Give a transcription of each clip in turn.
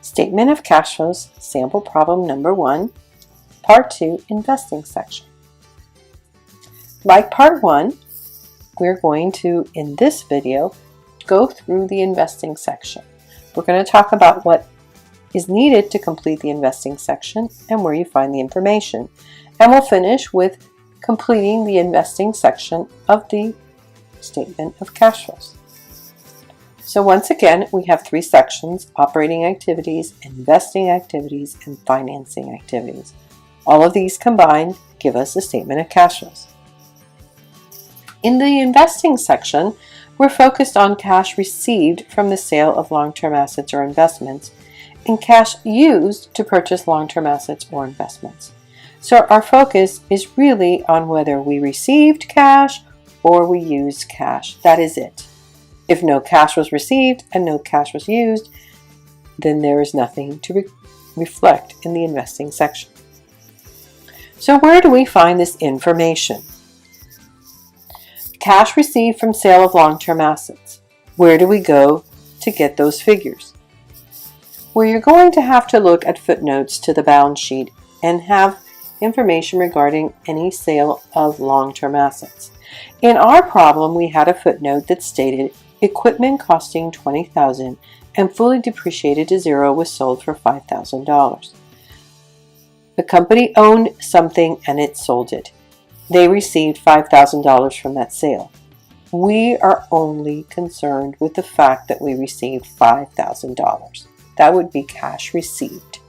Statement of Cash Flows, Sample Problem Number 1, Part 2, Investing Section. Like Part 1, we're going to, in this video, go through the investing section. We're going to talk about what is needed to complete the investing section and where you find the information. And we'll finish with completing the investing section of the Statement of Cash Flows. So once again, we have 3 sections: operating activities, investing activities, and financing activities. All of these combined give us a statement of cash flows. In the investing section, we're focused on cash received from the sale of long-term assets or investments and cash used to purchase long-term assets or investments. So our focus is really on whether we received cash or we used cash. That is it. If no cash was received and no cash was used, then there is nothing to reflect in the investing section. So where do we find this information? Cash received from sale of long-term assets. Where do we go to get those figures? Well, you're going to have to look at footnotes to the balance sheet and have information regarding any sale of long-term assets. In our problem, we had a footnote that stated equipment costing $20,000 and fully depreciated to zero was sold for $5,000. The company owned something and it sold it. They received $5,000 from that sale. We are only concerned with the fact that we received $5,000. That would be cash received.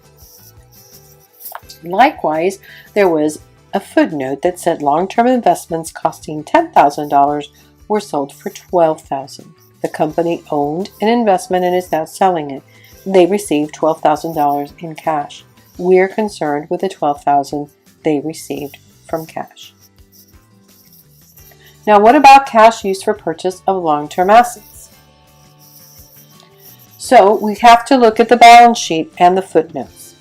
Likewise, there was a footnote that said long-term investments costing $10,000 were sold for $12,000. The company owned an investment and is now selling it. They received $12,000 in cash. We're concerned with the $12,000 they received from cash. Now, what about cash used for purchase of long-term assets? So we have to look at the balance sheet and the footnotes.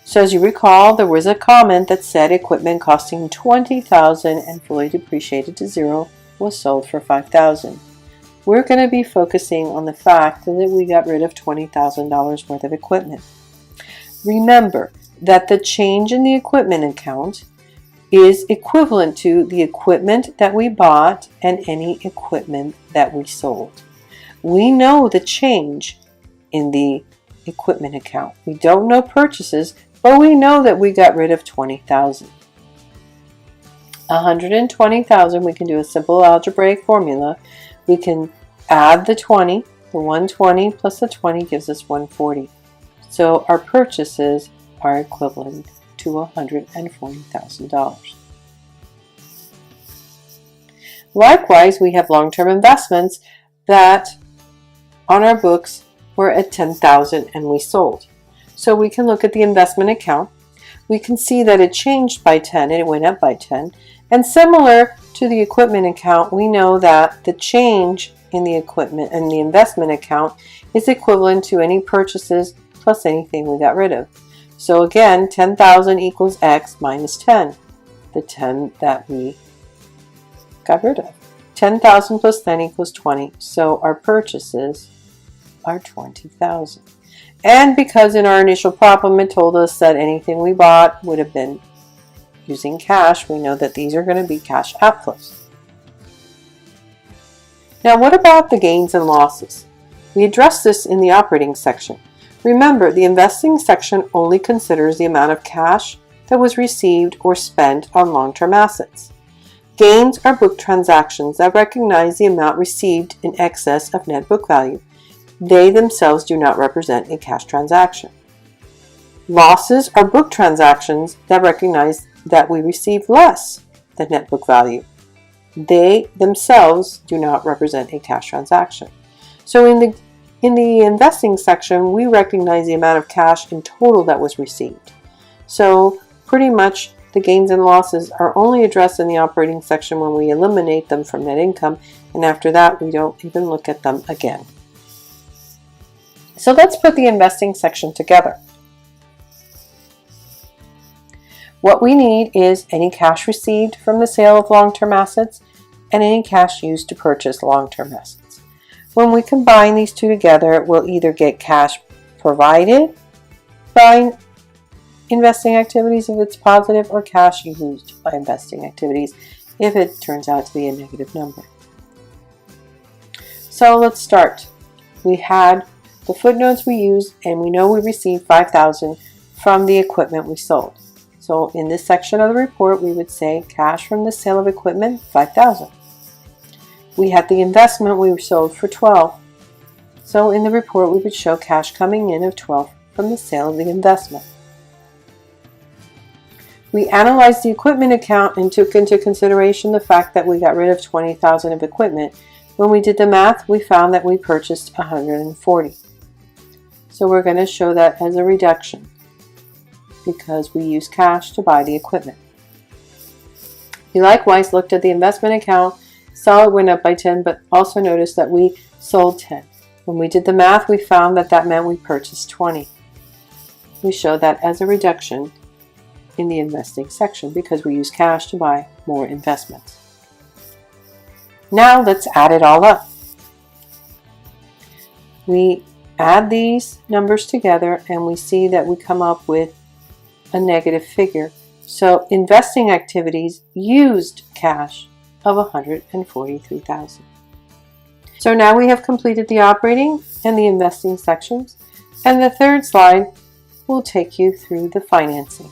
So as you recall, there was a comment that said equipment costing $20,000 and fully depreciated to zero was sold for $5,000. We're going to be focusing on the fact that we got rid of $20,000 worth of equipment. Remember that the change in the equipment account is equivalent to the equipment that we bought and any equipment that we sold. We know the change in the equipment account. We don't know purchases, but we know that we got rid of $20,000. $120,000, we can do a simple algebraic formula. We can add the 20. The 120 plus the 20 gives us 140. So our purchases are equivalent to $140,000. Likewise, we have long-term investments that on our books were at $10,000 and we sold. So we can look at the investment account. We can see that it changed by 10 and it went up by 10. And similar to the equipment account, we know that the change in the equipment and the investment account is equivalent to any purchases plus anything we got rid of. So again, 10,000 equals X minus 10, the 10 that we got rid of. 10,000 plus 10 equals 20, so our purchases are 20,000. And because in our initial problem it told us that anything we bought would have been using cash, we know that these are going to be cash outflows. Now, what about the gains and losses? We addressed this in the operating section. Remember, the investing section only considers the amount of cash that was received or spent on long-term assets. Gains are book transactions that recognize the amount received in excess of net book value. They themselves do not represent a cash transaction. Losses are book transactions that recognize that we received less than net book value. They themselves do not represent a cash transaction. So in the investing section, we recognize the amount of cash in total that was received. So pretty much the gains and losses are only addressed in the operating section when we eliminate them from net income, and after that we don't even look at them again. So let's put the investing section together. What we need is any cash received from the sale of long-term assets and any cash used to purchase long-term assets. When we combine these two together, we'll either get cash provided by investing activities if it's positive, or cash used by investing activities if it turns out to be a negative number. So let's start. We had the footnotes we used, and we know we received $5,000 from the equipment we sold. So in this section of the report, we would say cash from the sale of equipment, $5,000. We had the investment we sold for $12,000. So in the report, we would show cash coming in of $12,000 from the sale of the investment. We analyzed the equipment account and took into consideration the fact that we got rid of $20,000 of equipment. When we did the math, we found that we purchased $140,000. So we're going to show that as a reduction because we used cash to buy the equipment. We likewise looked at the investment account, saw it went up by 10, but also noticed that we sold 10. When we did the math, we found that that meant we purchased 20. We show that as a reduction in the investing section because we use cash to buy more investments. Now let's add it all up. We add these numbers together and we see that we come up with a negative figure. So investing activities used cash of $143,000. So now we have completed the operating and the investing sections, and the third slide will take you through the financing.